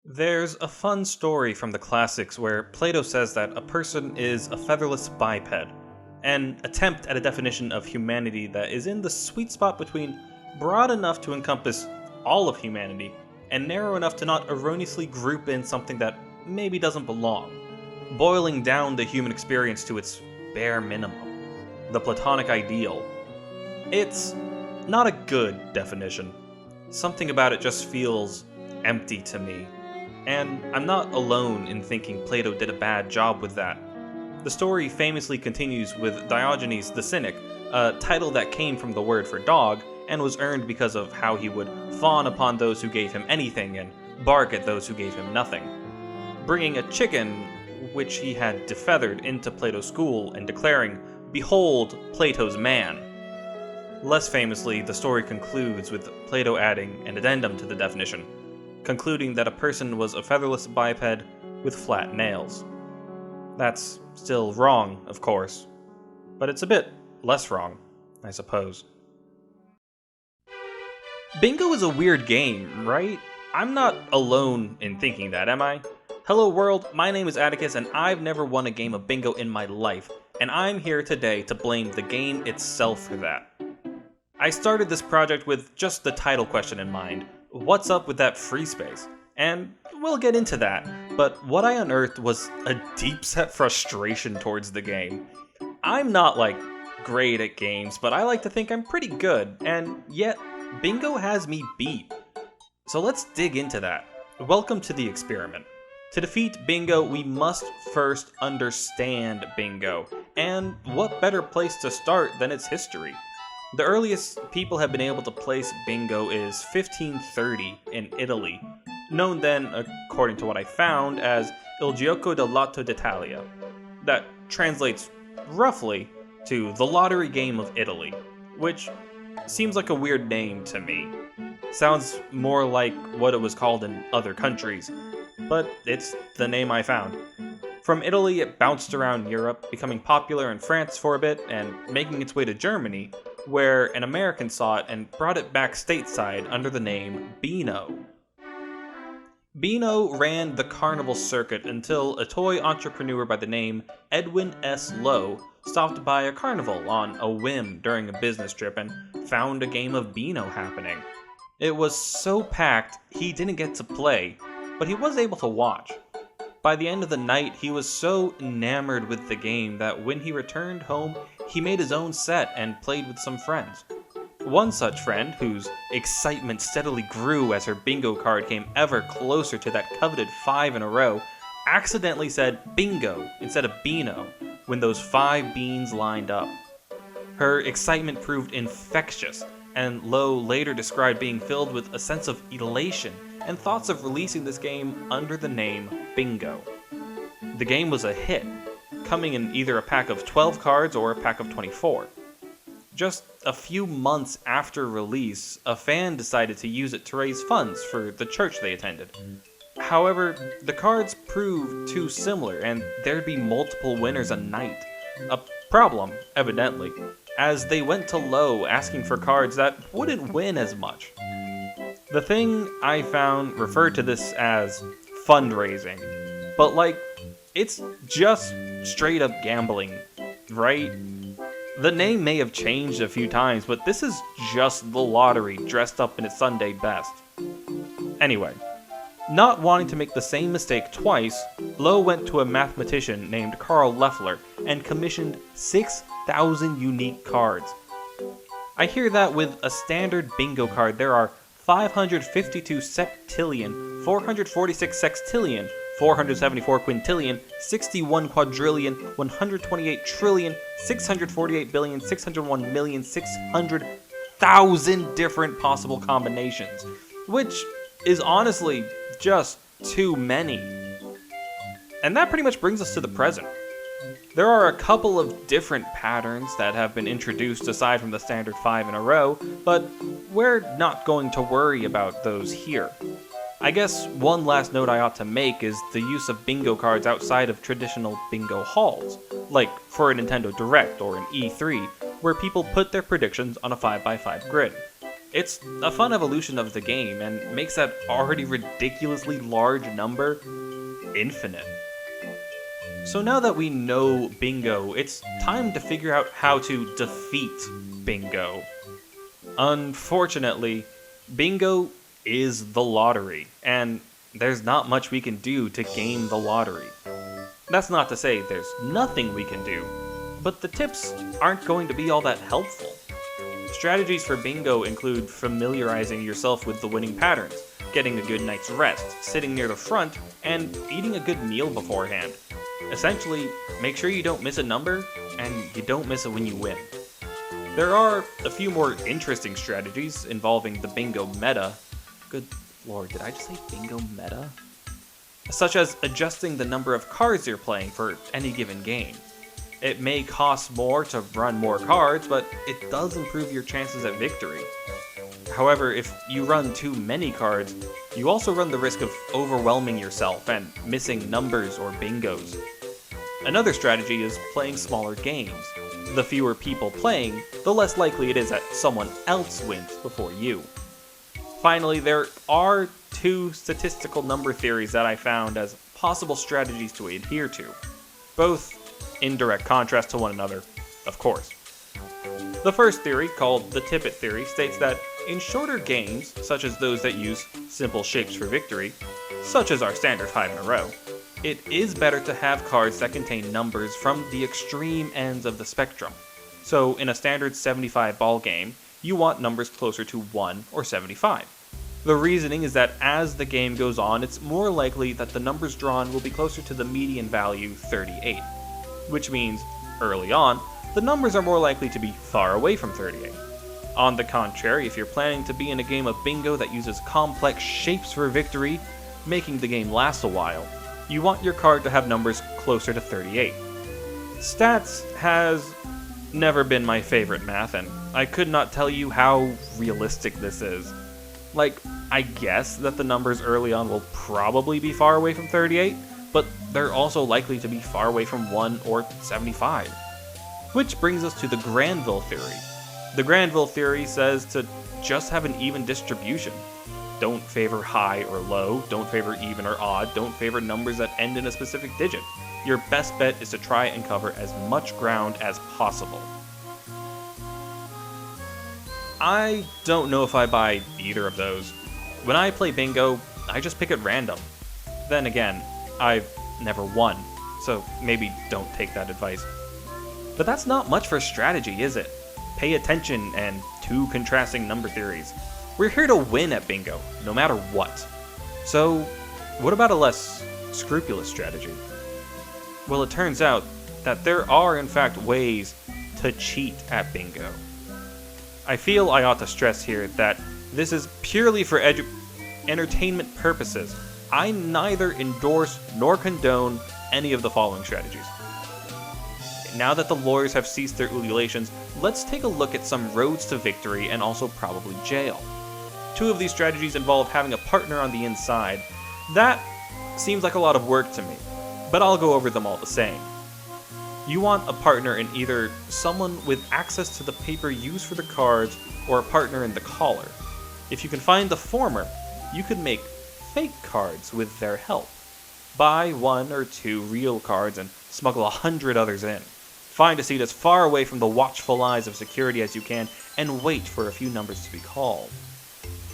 There's a fun story from the classics where Plato says that a person is a featherless biped, an attempt at a definition of humanity that is in the sweet spot between broad enough to encompass all of humanity and narrow enough to not erroneously group in something that maybe doesn't belong, boiling down the human experience to its bare minimum, the Platonic ideal. It's not a good definition. Something about it just feels empty to me. And I'm not alone in thinking Plato did a bad job with that. The story famously continues with Diogenes the Cynic, a title that came from the word for dog and was earned because of how he would fawn upon those who gave him anything and bark at those who gave him nothing. Bringing a chicken, which he had defeathered, into Plato's school and declaring, "Behold, Plato's man." Less famously, the story concludes with Plato adding an addendum to the definition, concluding that a person was a featherless biped with flat nails. That's still wrong, of course, but it's a bit less wrong, I suppose. Bingo is a weird game, right? I'm not alone in thinking that, am I? Hello world, my name is Atticus and I've never won a game of bingo in my life, and I'm here today to blame the game itself for that. I started this project with just the title question in mind. What's up with that free space? And we'll get into that, but what I unearthed was a deep-set frustration towards the game. I'm not, great at games, but I like to think I'm pretty good, and yet, bingo has me beat. So let's dig into that. Welcome to the experiment. To defeat bingo, we must first understand bingo, and what better place to start than its history? The earliest people have been able to place bingo is 1530 in Italy, known then, according to what I found, as Il Gioco del Lotto d'Italia. That translates roughly to the lottery game of Italy, which seems like a weird name to me. Sounds more like what it was called in other countries, but it's the name I found. From Italy, it bounced around Europe, becoming popular in France for a bit, and making its way to Germany, where an American saw it and brought it back stateside under the name Beano. Beano ran the carnival circuit until a toy entrepreneur by the name Edwin S. Lowe stopped by a carnival on a whim during a business trip and found a game of Beano happening. It was so packed he didn't get to play, but he was able to watch. By the end of the night, he was so enamored with the game that when he returned home, he made his own set and played with some friends. One such friend, whose excitement steadily grew as her bingo card came ever closer to that coveted 5 in a row, accidentally said bingo instead of Beano when those 5 beans lined up. Her excitement proved infectious, and Lowe later described being filled with a sense of elation and thoughts of releasing this game under the name Bingo. The game was a hit, coming in either a pack of 12 cards or a pack of 24. Just a few months after release, a fan decided to use it to raise funds for the church they attended. However, the cards proved too similar, and there'd be multiple winners a night. A problem, evidently, as they went to Lowe asking for cards that wouldn't win as much. The thing I found referred to this as fundraising, but it's just straight up gambling, right? The name may have changed a few times, but this is just the lottery dressed up in its Sunday best. Anyway, not wanting to make the same mistake twice, Lowe went to a mathematician named Carl Leffler and commissioned 6,000 unique cards. I hear that with a standard bingo card there are 552 septillion, 446 sextillion, 474 quintillion, 61 quadrillion, 128 trillion, 648 billion, 601,600,000 different possible combinations, which is honestly just too many. And that pretty much brings us to the present. There are a couple of different patterns that have been introduced aside from the standard 5 in a row, but we're not going to worry about those here. I guess one last note I ought to make is the use of bingo cards outside of traditional bingo halls, like for a Nintendo Direct or an E3, where people put their predictions on a 5x5 grid. It's a fun evolution of the game and makes that already ridiculously large number infinite. So now that we know bingo, it's time to figure out how to defeat bingo. Unfortunately, bingo is the lottery, and there's not much we can do to game the lottery. That's not to say there's nothing we can do, but the tips aren't going to be all that helpful. Strategies for bingo include familiarizing yourself with the winning patterns, getting a good night's rest, sitting near the front, and eating a good meal beforehand. Essentially, make sure you don't miss a number, and you don't miss it when you win. There are a few more interesting strategies involving the bingo meta. Good lord, did I just say bingo meta? Such as adjusting the number of cards you're playing for any given game. It may cost more to run more cards, but it does improve your chances at victory. However, if you run too many cards, you also run the risk of overwhelming yourself and missing numbers or bingos. Another strategy is playing smaller games. The fewer people playing, the less likely it is that someone else wins before you. Finally, there are two statistical number theories that I found as possible strategies to adhere to, both in direct contrast to one another, of course. The first theory, called the Tippett theory, states that in shorter games, such as those that use simple shapes for victory, such as our standard 5 in a row, it is better to have cards that contain numbers from the extreme ends of the spectrum. So in a standard 75 ball game, you want numbers closer to 1 or 75. The reasoning is that as the game goes on, it's more likely that the numbers drawn will be closer to the median value 38, which means, early on, the numbers are more likely to be far away from 38. On the contrary, if you're planning to be in a game of bingo that uses complex shapes for victory, making the game last a while, you want your card to have numbers closer to 38. Stats has never been my favorite math, and I could not tell you how realistic this is. Like, I guess that the numbers early on will probably be far away from 38, but they're also likely to be far away from 1 or 75. Which brings us to the Granville theory. The Granville theory says to just have an even distribution. Don't favor high or low, don't favor even or odd, don't favor numbers that end in a specific digit. Your best bet is to try and cover as much ground as possible. I don't know if I buy either of those. When I play bingo, I just pick at random. Then again, I've never won, so maybe don't take that advice. But that's not much for strategy, is it? Pay attention and two contrasting number theories. We're here to win at bingo, no matter what. So, what about a less scrupulous strategy? Well, it turns out that there are in fact ways to cheat at bingo. I feel I ought to stress here that this is purely for entertainment purposes. I neither endorse nor condone any of the following strategies. Now that the lawyers have ceased their ululations, let's take a look at some roads to victory and also probably jail. Two of these strategies involve having a partner on the inside. That seems like a lot of work to me, but I'll go over them all the same. You want a partner in either someone with access to the paper used for the cards or a partner in the caller. If you can find the former, you could make fake cards with their help. Buy 1 or 2 real cards and smuggle 100 others in. Find a seat as far away from the watchful eyes of security as you can and wait for a few numbers to be called.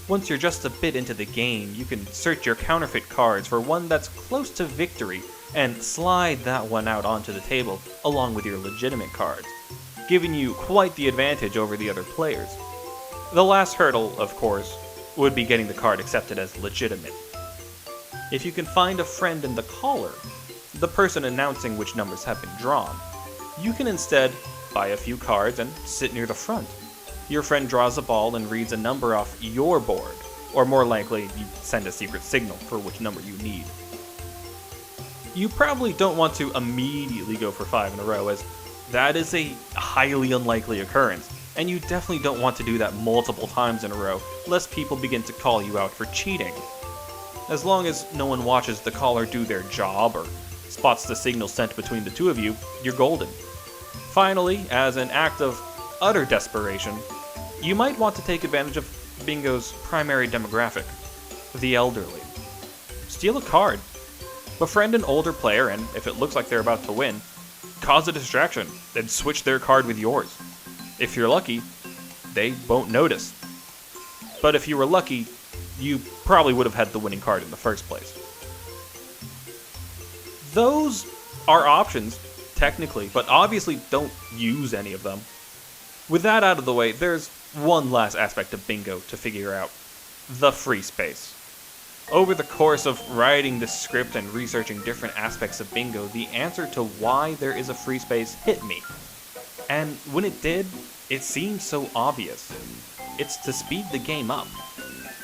Once you're just a bit into the game, you can search your counterfeit cards for one that's close to victory and slide that one out onto the table along with your legitimate cards, giving you quite the advantage over the other players. The last hurdle, of course, would be getting the card accepted as legitimate. If you can find a friend in the caller, the person announcing which numbers have been drawn, you can instead buy a few cards and sit near the front. Your friend draws a ball and reads a number off your board, or more likely, you send a secret signal for which number you need. You probably don't want to immediately go for 5 in a row, as that is a highly unlikely occurrence, and you definitely don't want to do that multiple times in a row, lest people begin to call you out for cheating. As long as no one watches the caller do their job or spots the signal sent between the two of you, you're golden. Finally, as an act of utter desperation, you might want to take advantage of bingo's primary demographic, the elderly. Steal a card. Befriend an older player, and if it looks like they're about to win, cause a distraction, then switch their card with yours. If you're lucky, they won't notice. But if you were lucky, you probably would have had the winning card in the first place. Those are options, technically, but obviously don't use any of them. With that out of the way, there's one last aspect of bingo to figure out: the free space. Over the course of writing this script and researching different aspects of bingo, the answer to why there is a free space hit me. And when it did, it seemed so obvious. It's to speed the game up.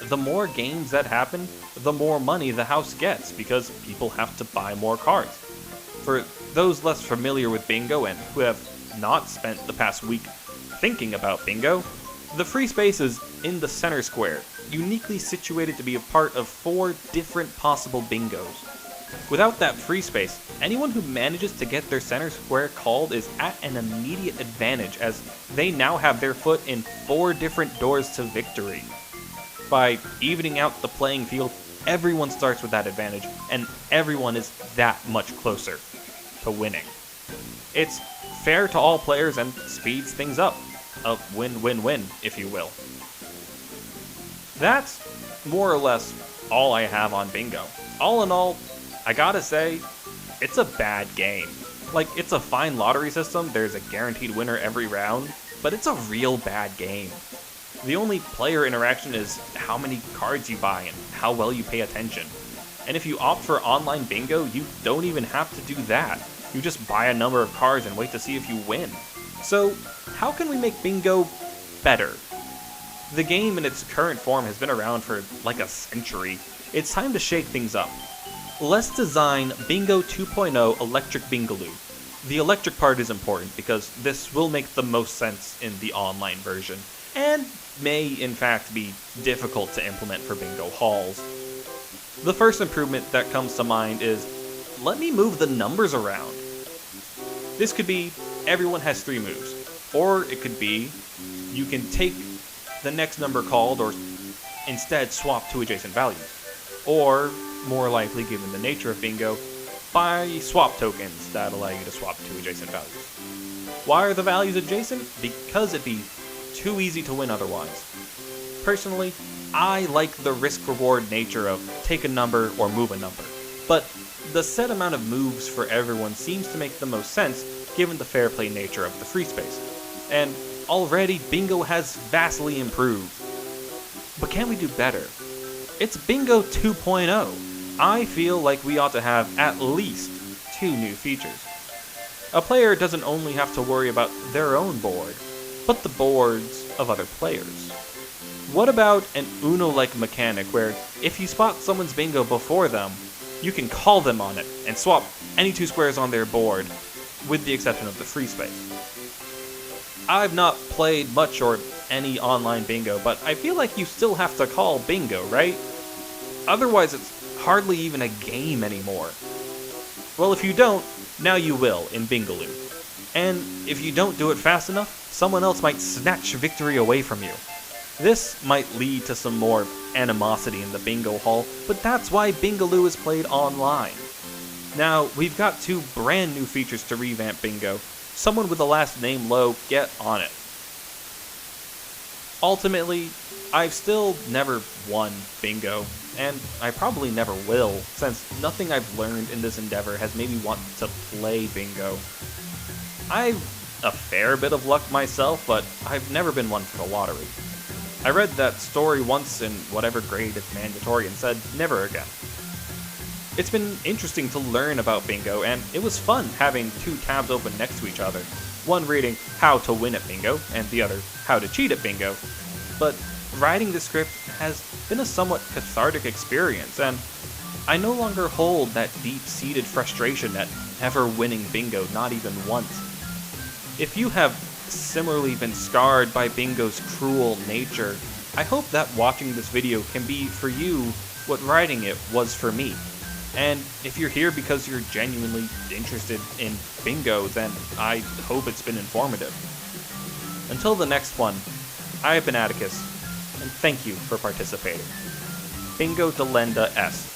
The more games that happen, the more money the house gets, because people have to buy more cards. For those less familiar with bingo and who have not spent the past week thinking about bingo, the free space is in the center square, uniquely situated to be a part of 4 different possible bingos. Without that free space, anyone who manages to get their center square called is at an immediate advantage, as they now have their foot in 4 different doors to victory. By evening out the playing field, everyone starts with that advantage, and everyone is that much closer to winning. It's fair to all players and speeds things up. A win-win-win, if you will. That's more or less all I have on bingo. All in all, I gotta say, it's a bad game. Like, it's a fine lottery system, there's a guaranteed winner every round, but it's a real bad game. The only player interaction is how many cards you buy and how well you pay attention. And if you opt for online bingo, you don't even have to do that. You just buy a number of cards and wait to see if you win. So, how can we make bingo better? The game in its current form has been around for like a century. It's time to shake things up. Let's design Bingo 2.0 Electric Bingaloo. The electric part is important because this will make the most sense in the online version, and may in fact be difficult to implement for bingo halls. The first improvement that comes to mind is, let me move the numbers around. This could be, everyone has 3 moves, or it could be, you can take the next number called or instead swap 2 adjacent values. Or, more likely given the nature of bingo, buy swap tokens that allow you to swap 2 adjacent values. Why are the values adjacent? Because it'd be too easy to win otherwise. Personally, I like the risk-reward nature of take a number or move a number, but the set amount of moves for everyone seems to make the most sense given the fair play nature of the free space. And already bingo has vastly improved. But can we do better? It's Bingo 2.0. I feel like we ought to have at least 2 new features. A player doesn't only have to worry about their own board, but the boards of other players. What about an Uno-like mechanic where if you spot someone's bingo before them, you can call them on it and swap any 2 squares on their board, with the exception of the free space. I've not played much or any online bingo, but I feel like you still have to call bingo, right? Otherwise it's hardly even a game anymore. Well, if you don't, now you will in Bingaloo. And if you don't do it fast enough, someone else might snatch victory away from you. This might lead to some more animosity in the bingo hall, but that's why Bingaloo is played online. Now, we've got 2 brand new features to revamp bingo. Someone with the last name Lowe, get on it. Ultimately, I've still never won bingo, and I probably never will, since nothing I've learned in this endeavor has made me want to play bingo. I've a fair bit of luck myself, but I've never been one for the lottery. I read that story once in whatever grade it's mandatory and said, never again. It's been interesting to learn about bingo, and it was fun having 2 tabs open next to each other. One reading how to win at bingo, and the other how to cheat at bingo. But writing the script has been a somewhat cathartic experience, and I no longer hold that deep-seated frustration at never winning bingo, not even once. If you have similarly been scarred by bingo's cruel nature, I hope that watching this video can be for you what writing it was for me. And if you're here because you're genuinely interested in bingo, then I hope it's been informative. Until the next one, I have been Atticus, and thank you for participating. Bingo Delenda S.